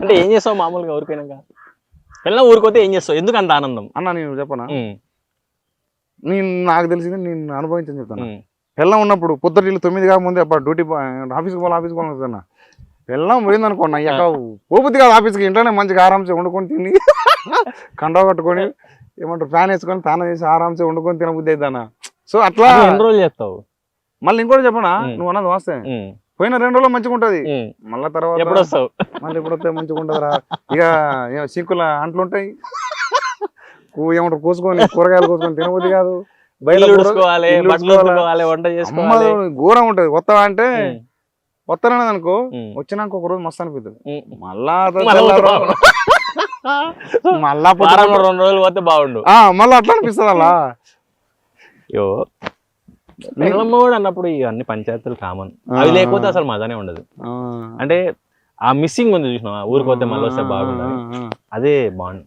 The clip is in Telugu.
అంటే ఏం చేస్తావు మామూలుగా ఊరిపోయినాక? పిల్లలు ఊరిపోతే ఏం చేస్తావు? ఎందుకు అంత ఆనందం? అన్న నేను చెప్పనా, నాకు తెలిసింది నేను అనుభవించని చెప్తాను. పిల్లం ఉన్నప్పుడు పొద్దుటిల్లు 9 కాకముందే అప్పుడు డ్యూటీ ఆఫీస్కి పోవాలన్నా పిల్లం పోయింది అనుకోండి, అయ్యాక పోబుద్ది కాదు ఆఫీస్కి, ఇంట్లోనే మంచిగా ఆరాంసే వండుకొని తిని కండవ కట్టుకొని ఏమంటారు ఫ్యాన్ వేసుకొని తానం చేసి ఆరాంసే వండుకొని తినబుద్ది అవుతానా. సో అట్లా ఎన్ని రోజులు చేస్తావు? మళ్ళీ ఇంకోటి చెప్పనా, నువ్వు అన్నది వాస్తే పోయిన 2 రోజులు మంచిగా ఉంటది, మళ్ళీ తర్వాత ఎప్పుడు వస్తావు? మళ్ళీ ఎప్పుడు వస్తే మంచిగా ఉంటదిరా. ఇక సింకుల అంట్లు ఉంటాయి, ఏమంటారు కోసుకొని కూరగాయలు కోసుకొని తినబుద్ది కాదు, బయట ఘోరం ఉంటది. కొత్తగా అంటే వస్తానన్నది అనుకో, వచ్చినాక ఒక రోజు మస్తు అనిపిస్తుంది, మళ్ళా 2 రోజులు పోతే బాగుండు, మళ్ళీ అట్లా అనిపిస్తుంది అలా. కూడా అన్నప్పుడు ఇవన్నీ పంచాయతీలు కామన్, అవి లేకపోతే అసలు మజానే ఉండదు. అంటే ఆ మిస్సింగ్ ఉంది చూసినా, ఊరికి పోతే మళ్ళీ వస్తే బాగుండదు, అదే బాగుంది.